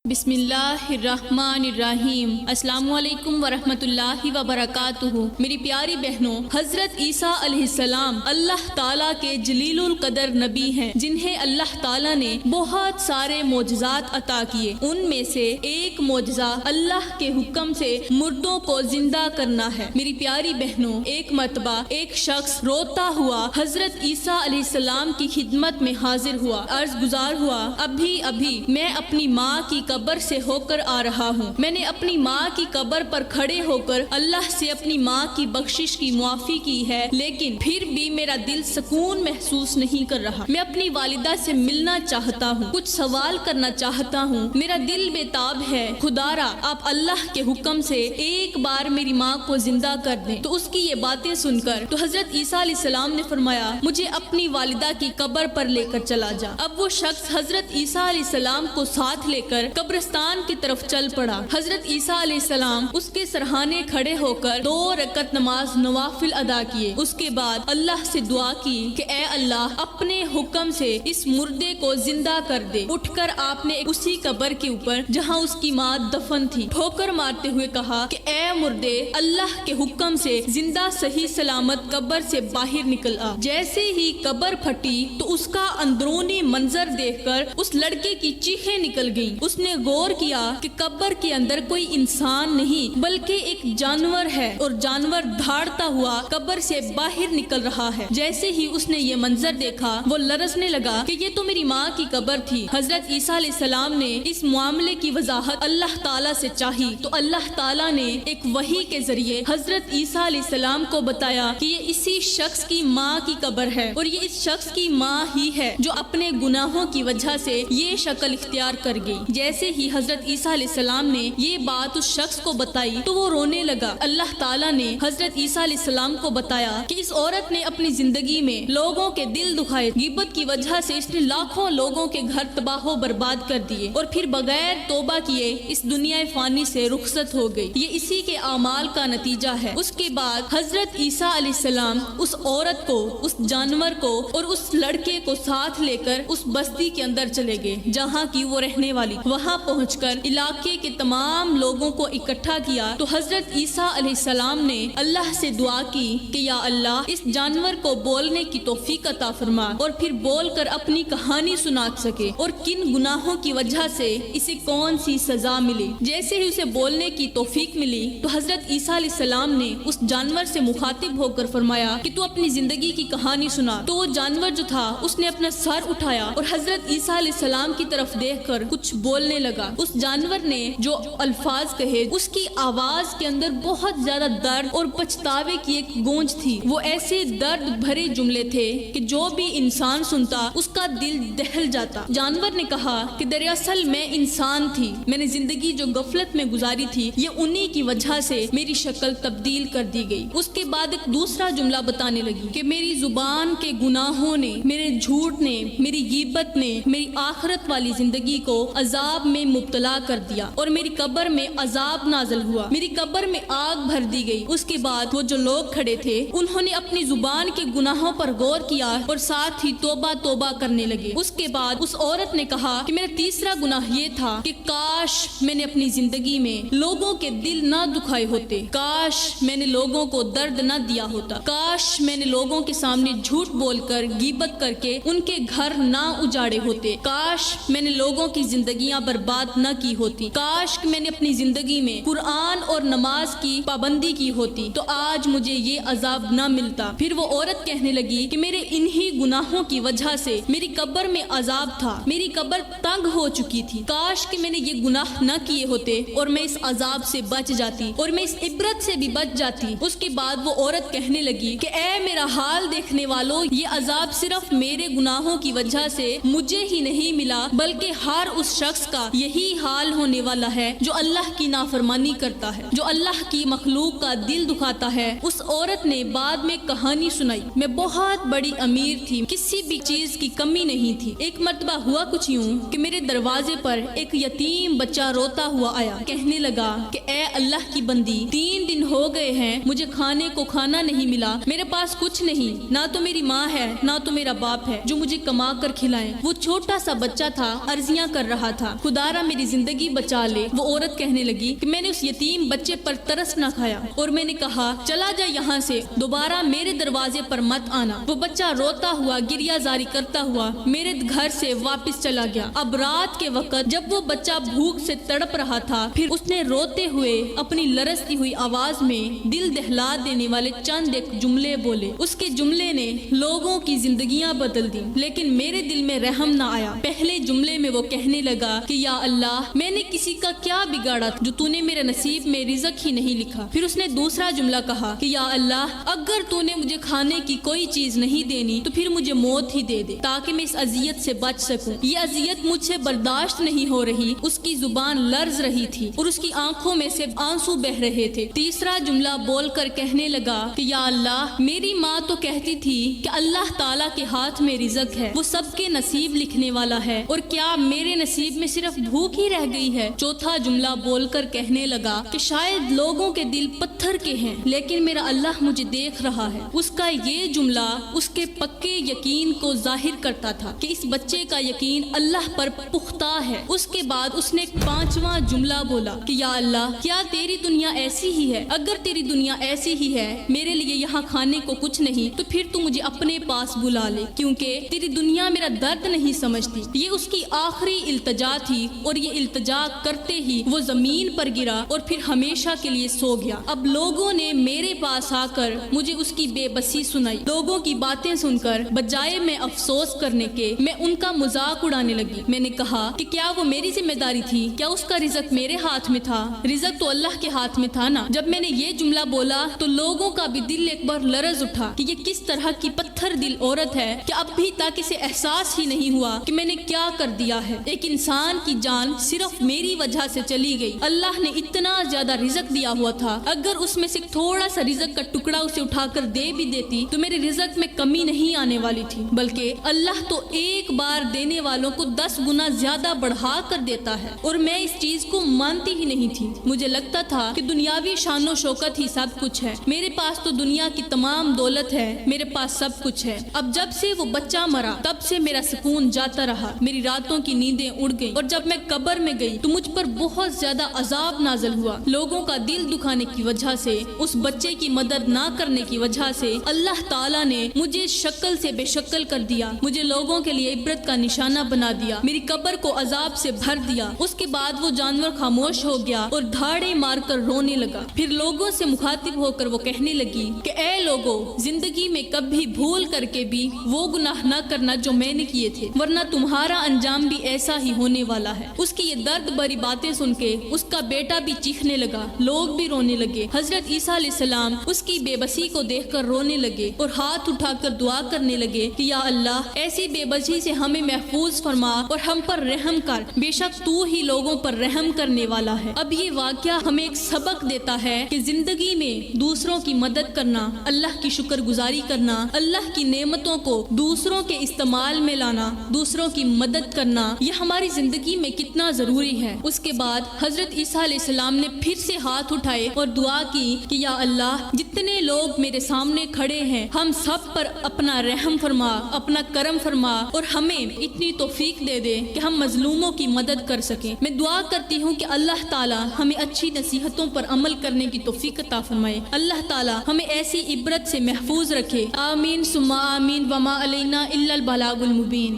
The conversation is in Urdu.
بسم اللہ الرحمن الرحیم۔ السلام علیکم ورحمۃ اللہ وبرکاتہ۔ میری پیاری بہنوں، حضرت عیسیٰ علیہ السلام اللہ تعالیٰ کے جلیل القدر نبی ہیں، جنہیں اللہ تعالیٰ نے بہت سارے معجزات عطا کیے۔ ان میں سے ایک معجزہ اللہ کے حکم سے مردوں کو زندہ کرنا ہے۔ میری پیاری بہنوں، ایک مرتبہ ایک شخص روتا ہوا حضرت عیسیٰ علیہ السلام کی خدمت میں حاضر ہوا، عرض گزار ہوا، ابھی میں اپنی ماں کی قبر سے ہو کر آ رہا ہوں۔ میں نے اپنی ماں کی قبر پر کھڑے ہو کر اللہ سے اپنی ماں کی بخشش کی معافی کی ہے، لیکن پھر بھی میرا دل سکون محسوس نہیں کر رہا۔ میں اپنی والدہ سے ملنا چاہتا ہوں، کچھ سوال کرنا چاہتا ہوں، میرا دل بے تاب ہے۔ خدارا، آپ اللہ کے حکم سے ایک بار میری ماں کو زندہ کر دیں۔ تو اس کی یہ باتیں سن کر تو حضرت عیسیٰ علیہ السلام نے فرمایا، مجھے اپنی والدہ کی قبر پر لے کر چلا جا۔ اب وہ شخص حضرت عیسیٰ علیہ السلام کو ساتھ لے کر قبرستان کی طرف چل پڑا۔ حضرت عیسیٰ علیہ السلام اس کے سرہانے کھڑے ہو کر 2 رکعت نماز نوافل ادا کیے۔ اس کے بعد اللہ سے دعا کی کہ اے اللہ، اپنے حکم سے اس مردے کو زندہ کر دے۔ اٹھ کر آپ نے اسی قبر کے اوپر جہاں اس کی ماں دفن تھی ٹھوکر مارتے ہوئے کہا کہ اے مردے، اللہ کے حکم سے زندہ صحیح سلامت قبر سے باہر نکل آ۔ جیسے ہی قبر پھٹی تو اس کا اندرونی منظر دیکھ کر اس لڑکے کی چیخیں نکل گئیں۔ اس نے غور کیا کہ قبر کے اندر کوئی انسان نہیں بلکہ ایک جانور ہے، اور جانور دھاڑتا ہوا قبر سے باہر نکل رہا ہے۔ جیسے ہی اس نے یہ منظر دیکھا وہ لرزنے لگا کہ یہ تو میری ماں کی قبر تھی۔ حضرت عیسیٰ علیہ السلام نے اس معاملے کی وضاحت اللہ تعالیٰ سے چاہی تو اللہ تعالیٰ نے ایک وحی کے ذریعے حضرت عیسیٰ علیہ السلام کو بتایا کہ یہ اسی شخص کی ماں کی قبر ہے، اور یہ اس شخص کی ماں ہی ہے جو اپنے گناہوں کی وجہ سے یہ شکل اختیار کر گئی۔ جیسے ہی حضرت عیسیٰ علیہ السلام نے یہ بات اس شخص کو بتائی تو وہ رونے لگا۔ اللہ تعالیٰ نے حضرت عیسیٰ علیہ السلام کو بتایا کہ اس عورت نے اپنی زندگی میں لوگوں کے دل دکھائے، غیبت کی وجہ سے اس نے لاکھوں لوگوں کے گھر تباہ و برباد کر دیے، اور پھر بغیر توبہ کیے اس دنیا فانی سے رخصت ہو گئی۔ یہ اسی کے اعمال کا نتیجہ ہے۔ اس کے بعد حضرت عیسیٰ علیہ السلام اس عورت کو، اس جانور کو اور اس لڑکے کو ساتھ لے کر اس بستی کے اندر چلے گئے جہاں کی وہ رہنے والی۔ وہاں پہنچ کر علاقے کے تمام لوگوں کو اکٹھا کیا تو حضرت عیسیٰ علیہ السلام نے اللہ سے دعا کی کہ یا اللہ، اس جانور کو بولنے کی توفیق عطا فرما، اور پھر بول کر اپنی کہانی سنا سکے، اور کن گناہوں کی وجہ سے اسے کون سی سزا ملی۔ جیسے ہی اسے بولنے کی توفیق ملی تو حضرت عیسیٰ علیہ السلام نے اس جانور سے مخاطب ہو کر فرمایا کہ تو اپنی زندگی کی کہانی سنا۔ تو وہ جانور جو تھا اس نے اپنا سر اٹھایا اور حضرت عیسیٰ علیہ السلام کی طرف دیکھ کر کچھ بولنے لگا۔ اس جانور نے جو الفاظ کہے اس کی آواز کے اندر بہت زیادہ درد اور پچھتاوے کی ایک گونج تھی۔ وہ ایسے درد بھرے جملے تھے کہ جو بھی انسان سنتا اس کا دل دہل جاتا۔ جانور نے کہا کہ دراصل میں انسان تھی، میں نے زندگی جو غفلت میں گزاری تھی یہ انہی کی وجہ سے میری شکل تبدیل کر دی گئی۔ اس کے بعد ایک دوسرا جملہ بتانے لگی کہ میری زبان کے گناہوں نے، میرے جھوٹ نے، میری غیبت نے میری آخرت والی زندگی کو عذاب میں مبتلا کر دیا، اور میری قبر میں عذاب نازل ہوا، میری قبر میں آگ بھر دی گئی۔ اس کے بعد وہ جو لوگ کھڑے تھے انہوں نے اپنی زبان کے گناہوں پر غور کیا اور ساتھ ہی توبہ کرنے لگے۔ اس کے بعد اس عورت نے کہا کہ میرا تیسرا گناہ یہ تھا کہ کاش میں نے اپنی زندگی میں لوگوں کے دل نہ دکھائے ہوتے، کاش میں نے لوگوں کو درد نہ دیا ہوتا، کاش میں نے لوگوں کے سامنے جھوٹ بول کر غیبت کر کے ان کے گھر نہ اجاڑے ہوتے، کاش میں نے لوگوں کی زندگیاں برباد نہ کی ہوتی، کاش کہ میں نے اپنی زندگی میں قرآن اور نماز کی پابندی کی ہوتی تو آج مجھے یہ عذاب نہ ملتا۔ پھر وہ عورت کہنے لگی کہ میرے انہی گناہوں کی وجہ سے میری قبر میں عذاب تھا، میری قبر تنگ ہو چکی تھی، کاش کہ میں نے یہ گناہ نہ کیے ہوتے اور میں اس عذاب سے بچ جاتی اور میں اس عبرت سے بھی بچ جاتی۔ اس کے بعد وہ عورت کہنے لگی کہ اے میرا حال دیکھنے والوں، یہ عذاب صرف میرے گناہوں کی وجہ سے مجھے ہی نہیں ملا بلکہ ہر اس شخص کا یہی حال ہونے والا ہے جو اللہ کی نافرمانی کرتا ہے، جو اللہ کی مخلوق کا دل دکھاتا ہے۔ اس عورت نے بعد میں کہانی سنائی، میں بہت بڑی امیر تھی، کسی بھی چیز کی کمی نہیں تھی۔ ایک مرتبہ ہوا کچھ یوں کہ میرے دروازے پر ایک یتیم بچہ روتا ہوا آیا، کہنے لگا کہ اے اللہ کی بندی، 3 دن ہو گئے ہیں مجھے کھانے کو کھانا نہیں ملا، میرے پاس کچھ نہیں، نہ تو میری ماں ہے نہ تو میرا باپ ہے جو مجھے کما کر کھلائیں۔ وہ چھوٹا سا بچہ تھا، عرضیاں کر رہا تھا، خدارا میری زندگی بچا لے۔ وہ عورت کہنے لگی کہ میں نے اس یتیم بچے پر ترس نہ کھایا اور میں نے کہا چلا جا یہاں سے، دوبارہ میرے دروازے پر مت آنا۔ وہ بچہ روتا ہوا گریہ زاری کرتا ہوا میرے گھر سے واپس چلا گیا۔ اب رات کے وقت جب وہ بچہ بھوک سے تڑپ رہا تھا، پھر اس نے روتے ہوئے اپنی لرزتی ہوئی آواز میں دل دہلا دینے والے چند ایک جملے بولے۔ اس کے جملے نے لوگوں کی زندگیاں بدل دی، لیکن میرے دل میں رحم نہ آیا۔ پہلے جملے میں وہ کہنے لگا کہ یا اللہ، میں نے کسی کا کیا بگاڑا جو تو نے میرے نصیب میں رزق ہی نہیں لکھا۔ پھر اس نے دوسرا جملہ کہا کہ یا اللہ، اگر تو نے مجھے کھانے کی کوئی چیز نہیں دینی تو پھر مجھے موت ہی دے دے تاکہ میں اس اذیت سے بچ سکوں۔ یہ اذیت مجھ سے برداشت نہیں ہو رہی۔ اس کی زبان لرز رہی تھی اور اس کی آنکھوں میں سے آنسو بہ رہے تھے۔ تیسرا جملہ بول کر کہنے لگا کہ یا اللہ، میری ماں تو کہتی تھی کہ اللہ تعالیٰ کے ہاتھ میں رزق ہے، وہ سب کے نصیب لکھنے والا ہے، اور کیا میرے نصیب میں صرف بھوک ہی رہ گئی ہے؟ چوتھا جملہ بول کر کہنے لگا کہ شاید لوگوں کے دل پتھر کے ہیں لیکن میرا اللہ مجھے دیکھ رہا ہے۔ اس کا یہ جملہ اس کے پکے یقین کو ظاہر کرتا تھا کہ اس بچے کا یقین اللہ پر پختہ ہے۔ اس کے بعد اس نے ایک پانچواں جملہ بولا کہ یا اللہ، کیا تیری دنیا ایسی ہی ہے؟ اگر تیری دنیا ایسی ہی ہے، میرے لیے یہاں کھانے کو کچھ نہیں، تو پھر تو مجھے اپنے پاس بلا لے، کیونکہ تیری دنیا میرا درد نہیں سمجھتی۔ یہ اس کی آخری التجا تھی اور یہ التجا کرتے ہی وہ زمین پر گرا اور پھر ہمیشہ کے لیے سو گیا۔ اب لوگوں نے میرے پاس آ کر مجھے اس کی بے بسی سنائی۔ لوگوں کی باتیں سن کر بجائے میں افسوس کرنے کے میں ان کا مذاق اڑانے لگی۔ میں نے کہا کہ کیا وہ میری ذمہ داری تھی؟ کیا اس کا رزق میرے ہاتھ میں تھا؟ رزق تو اللہ کے ہاتھ میں تھا نا۔ جب میں نے یہ جملہ بولا تو لوگوں کا بھی دل ایک بار لرز اٹھا کہ یہ کس طرح کی پتھر دل عورت ہے کہ اب بھی تک اسے احساس ہی نہیں ہوا کہ میں نے کیا کر دیا ہے۔ ایک انسان کی جان صرف میری وجہ سے چلی گئی۔ اللہ نے اتنا زیادہ رزق دیا ہوا تھا، اگر اس میں سے تھوڑا سا رزق کا ٹکڑا اسے اٹھا کر دے بھی دیتی تو میرے رزق میں کمی نہیں آنے والی تھی، بلکہ اللہ تو ایک بار دینے والوں کو 10 گنا زیادہ بڑھا کر دیتا ہے، اور میں اس چیز کو مانتی ہی نہیں تھی۔ مجھے لگتا تھا کہ دنیاوی شان و شوکت ہی سب کچھ ہے، میرے پاس تو دنیا کی تمام دولت ہے، میرے پاس سب کچھ ہے۔ اب جب سے وہ بچہ مرا تب سے میرا سکون جاتا رہا، میری راتوں کی نیندیں اڑ گئیں، اور جب میں قبر میں گئی تو مجھ پر بہت زیادہ عذاب نازل ہوا۔ لوگوں کا دل دکھانے کی وجہ سے، اس بچے کی مدد نہ کرنے کی وجہ سے اللہ تعالیٰ نے مجھے شکل سے بے شکل کر دیا، مجھے لوگوں کے لیے عبرت کا نشانہ بنا دیا، میری قبر کو عذاب سے بھر دیا۔ اس کے بعد وہ جانور خاموش ہو گیا اور دھاڑے مار کر رونے لگا۔ پھر لوگوں سے مخاطب ہو کر وہ کہنے لگی کہ اے لوگو، زندگی میں کبھی بھول کر کے بھی وہ گناہ نہ کرنا جو میں نے کیے تھے، ورنہ تمہارا انجام بھی ایسا ہی ہونے والا ہے۔ اس کی یہ درد بھری باتیں سن کے اس کا بیٹا بھی چیخنے لگا، لوگ بھی رونے لگے۔ حضرت عیسیٰ علیہ السلام اس کی بے بسی کو دیکھ کر رونے لگے اور ہاتھ اٹھا کر دعا کرنے لگے کہ یا اللہ، ایسی بے بسی سے ہمیں محفوظ فرما اور ہم پر رحم کر، بے شک تو ہی لوگوں پر رحم کرنے والا ہے۔ اب یہ واقعہ ہمیں ایک سبق دیتا ہے کہ زندگی میں دوسروں کی مدد کرنا، اللہ کی شکر گزاری کرنا، اللہ کی نعمتوں کو دوسروں کے استعمال میں لانا، دوسروں کی مدد کرنا، یہ ہماری زندگی میں کتنا ضروری ہے۔ اس کے بعد حضرت عیسیٰ علیہ السلام نے پھر سے ہاتھ اٹھائے اور دعا کی کہ یا اللہ، جتنے لوگ میرے سامنے کھڑے ہیں، ہم سب پر اپنا رحم فرما، اپنا کرم فرما، اور ہمیں اتنی توفیق دے دے کہ ہم مظلوموں کی مدد کر سکیں۔ میں دعا کرتی ہوں کہ اللہ تعالیٰ ہمیں اچھی نصیحتوں پر عمل کرنے کی توفیق عطا فرمائے۔ اللہ تعالیٰ ہمیں ایسی عبرت سے محفوظ رکھے۔ آمین ثم آمین، وما علینا الا البلاغ المبین۔